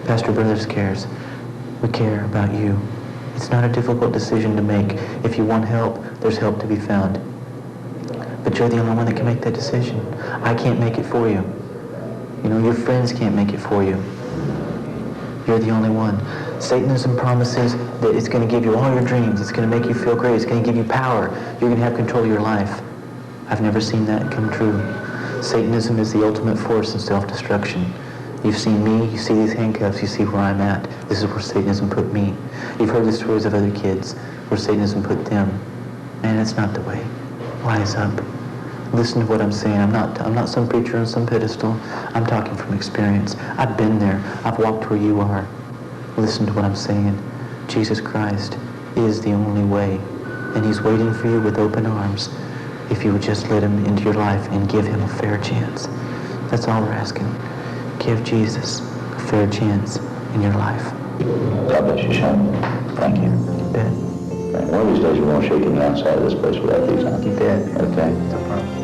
Pastor Brothers cares. We care about you. It's not a difficult decision to make. If you want help, there's help to be found. But you're the only one that can make that decision. I can't make it for you. You know, your friends can't make it for you. You're the only one. Satanism promises that it's going to give you all your dreams. It's going to make you feel great. It's going to give you power. You're going to have control of your life. I've never seen that come true. Satanism is the ultimate force in self-destruction. You've seen me. You see these handcuffs. You see where I'm at. This is where Satanism put me. You've heard the stories of other kids where Satanism put them. Man, that's not the way. Wise up. Listen to what I'm saying. I'm not some preacher on some pedestal. I'm talking from experience. I've been there. I've walked where you are. Listen to what I'm saying. Jesus Christ is the only way. And he's waiting for you with open arms if you would just let him into your life and give him a fair chance. That's all we're asking. Give Jesus a fair chance in your life. God bless you, Sean. Thank you. You bet. One of these days we won't shake in the outside of this place without these on. You bet. Okay. No problem.